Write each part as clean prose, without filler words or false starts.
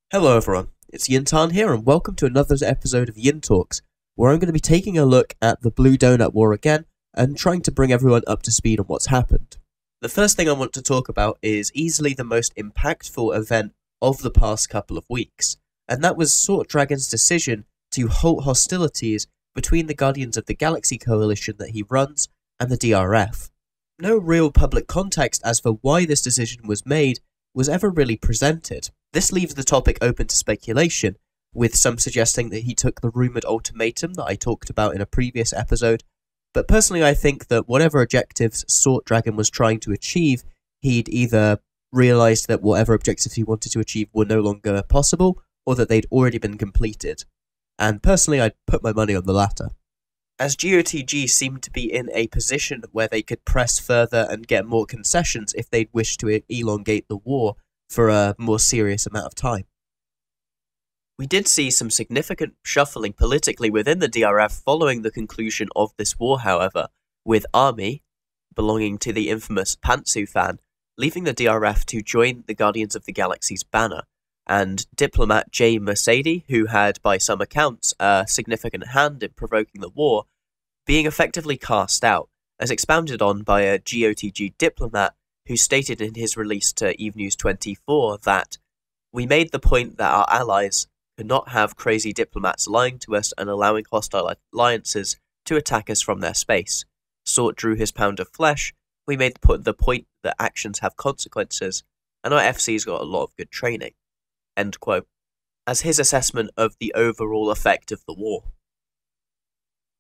Hello everyone, it's Jin'taan here and welcome to another episode of Jin'talks, where I'm going to be taking a look at the Blue Donut War again and trying to bring everyone up to speed on what's happened. The first thing I want to talk about is easily the most impactful event of the past couple of weeks, and that was Sword Dragon's decision to halt hostilities between the Guardians of the Galaxy Coalition that he runs and the DRF. No real public context as for why this decision was made was ever really presented. This leaves the topic open to speculation, with some suggesting that he took the rumoured ultimatum that I talked about in a previous episode, but personally I think that whatever objectives Sword Dragon was trying to achieve, he'd either realised that whatever objectives he wanted to achieve were no longer possible, or that they'd already been completed. And personally I'd put my money on the latter. As GOTG seemed to be in a position where they could press further and get more concessions if they'd wish to elongate the war for a more serious amount of time. We did see some significant shuffling politically within the DRF following the conclusion of this war, however, with Army, belonging to the infamous Pantsu fan, leaving the DRF to join the Guardians of the Galaxy's banner, and diplomat Jay Mercedes, who had, by some accounts, a significant hand in provoking the war, being effectively cast out, as expounded on by a GOTG diplomat who stated in his release to EveNews24 that, "We made the point that our allies could not have crazy diplomats lying to us and allowing hostile alliances to attack us from their space. Sort drew his pound of flesh. We made the point that actions have consequences, and our FC's got a lot of good training." End quote, as his assessment of the overall effect of the war.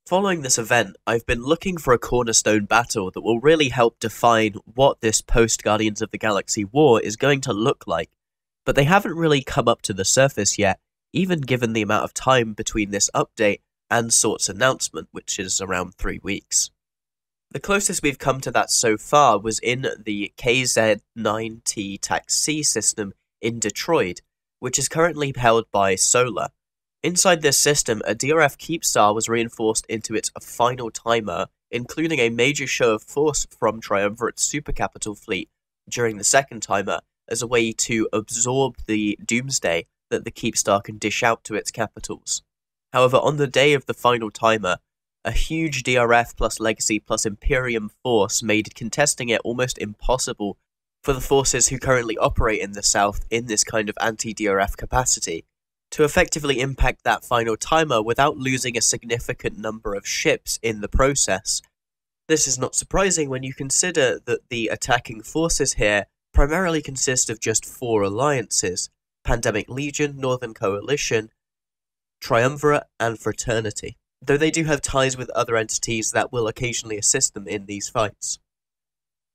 Following this event, I've been looking for a cornerstone battle that will really help define what this post-Guardians of the Galaxy war is going to look like, but they haven't really come up to the surface yet, even given the amount of time between this update and Sort's announcement, which is around 3 weeks. The closest we've come to that so far was in the KZ-9T Taxi system in Detroit, which is currently held by Solar. Inside this system, a DRF Keepstar was reinforced into its final timer, including a major show of force from Triumvirate's super capital fleet during the second timer, as a way to absorb the doomsday that the Keepstar can dish out to its capitals. However, on the day of the final timer, a huge DRF plus Legacy plus Imperium force made contesting it almost impossible for the forces who currently operate in the South in this kind of anti-DRF capacity to effectively impact that final timer without losing a significant number of ships in the process. This is not surprising when you consider that the attacking forces here primarily consist of just 4 alliances: Pandemic Legion, Northern Coalition, Triumvirate, and Fraternity, though they do have ties with other entities that will occasionally assist them in these fights.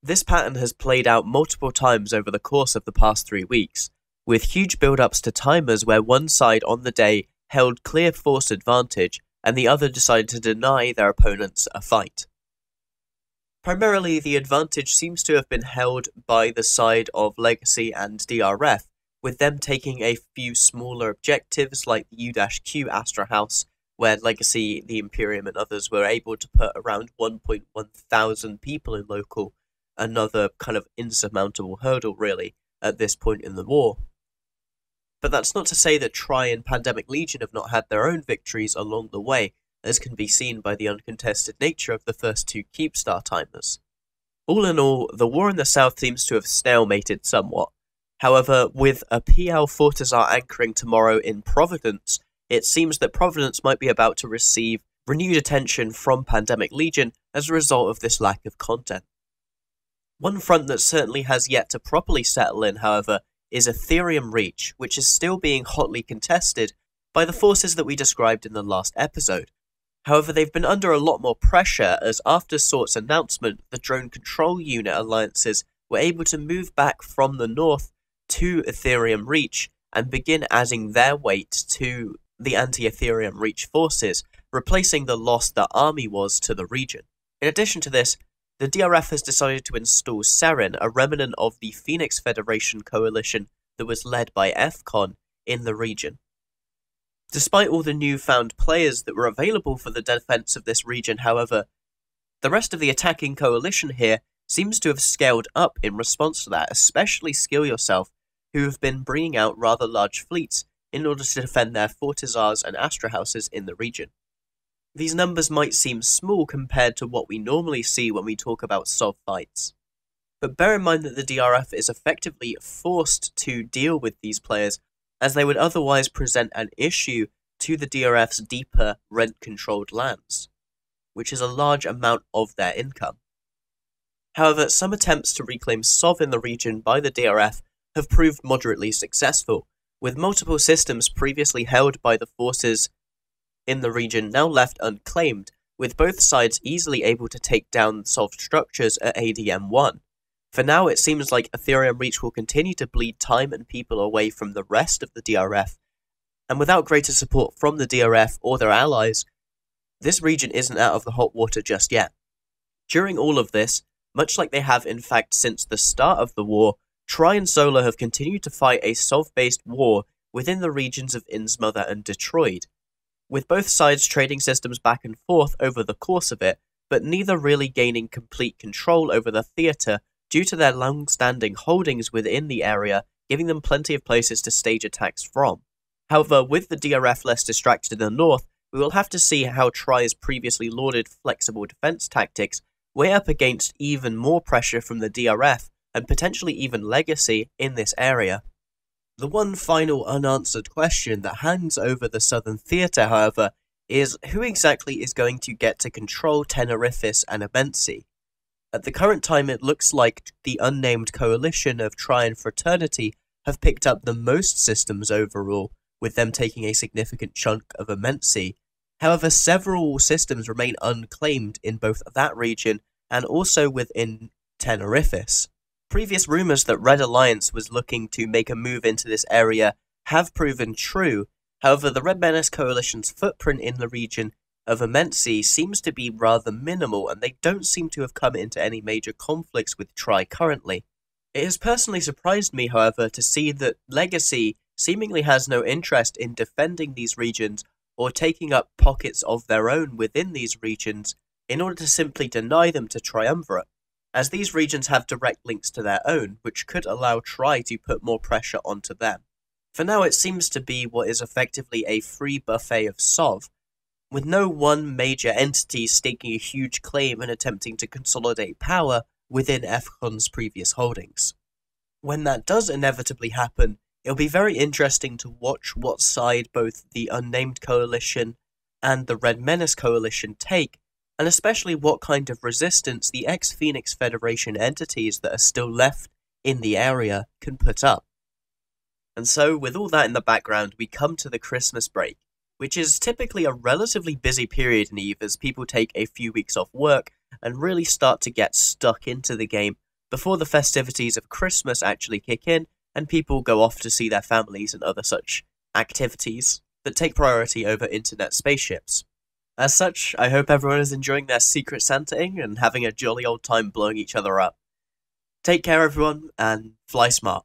This pattern has played out multiple times over the course of the past 3 weeks, with huge build-ups to timers where one side on the day held clear force advantage and the other decided to deny their opponents a fight. Primarily, the advantage seems to have been held by the side of Legacy and DRF, with them taking a few smaller objectives like the U-Q Astra House, where Legacy, the Imperium and others were able to put around 1.1 thousand people in local, another kind of insurmountable hurdle really at this point in the war. But that's not to say that Tri and Pandemic Legion have not had their own victories along the way, as can be seen by the uncontested nature of the first 2 Keepstar timers. All in all, the war in the South seems to have stalemated somewhat. However, with a PL Fortizar anchoring tomorrow in Providence, it seems that Providence might be about to receive renewed attention from Pandemic Legion as a result of this lack of content. One front that certainly has yet to properly settle in, however, is Etherium Reach, which is still being hotly contested by the forces that we described in the last episode. However, they've been under a lot more pressure as after Sort's announcement, the drone control unit alliances were able to move back from the north to Etherium Reach and begin adding their weight to the anti-Etherium Reach forces, replacing the loss that Army was to the region. In addition to this, the DRF has decided to install Seren, a remnant of the Phoenix Federation coalition that was led by FCON, in the region. Despite all the newfound players that were available for the defense of this region, however, the rest of the attacking coalition here seems to have scaled up in response to that, especially Skill Yourself, who have been bringing out rather large fleets in order to defend their fortizars and astra houses in the region. These numbers might seem small compared to what we normally see when we talk about SOV fights, but bear in mind that the DRF is effectively forced to deal with these players, as they would otherwise present an issue to the DRF's deeper rent-controlled lands, which is a large amount of their income. However, some attempts to reclaim SOV in the region by the DRF have proved moderately successful, with multiple systems previously held by the forces in the region now left unclaimed, with both sides easily able to take down SOV structures at ADM1. For now, it seems like Etherium Reach will continue to bleed time and people away from the rest of the DRF, and without greater support from the DRF or their allies, this region isn't out of the hot water just yet. During all of this, much like they have in fact since the start of the war, Tri and Solar have continued to fight a SOV-based war within the regions of Insmother and Detroit, with both sides trading systems back and forth over the course of it, but neither really gaining complete control over the theatre due to their long-standing holdings within the area, giving them plenty of places to stage attacks from. However, with the DRF less distracted in the north, we will have to see how Tri's previously lauded flexible defense tactics weigh up against even more pressure from the DRF and potentially even Legacy in this area. The one final unanswered question that hangs over the southern theatre, however, is who exactly is going to get to control Tenerifis and Amensi? At the current time, it looks like the Unnamed Coalition of Tri and Fraternity have picked up the most systems overall, with them taking a significant chunk of Amensi. However, several systems remain unclaimed in both that region and also within Tenerifis. Previous rumours that Red Alliance was looking to make a move into this area have proven true. However, the Red Menace Coalition's footprint in the region of Amensi seems to be rather minimal, and they don't seem to have come into any major conflicts with Tri currently. It has personally surprised me, however, to see that Legacy seemingly has no interest in defending these regions or taking up pockets of their own within these regions in order to simply deny them to Triumvirate, as these regions have direct links to their own, which could allow Tri to put more pressure onto them. For now, it seems to be what is effectively a free buffet of SOV, with no one major entity staking a huge claim and attempting to consolidate power within EFCON's previous holdings. When that does inevitably happen, it'll be very interesting to watch what side both the Unnamed Coalition and the Red Menace Coalition take, and especially what kind of resistance the ex-Phoenix Federation entities that are still left in the area can put up. And so, with all that in the background, we come to the Christmas break, which is typically a relatively busy period in EVE as people take a few weeks off work and really start to get stuck into the game before the festivities of Christmas actually kick in and people go off to see their families and other such activities that take priority over internet spaceships. As such, I hope everyone is enjoying their Secret Santaing and having a jolly old time blowing each other up. Take care everyone, and fly smart.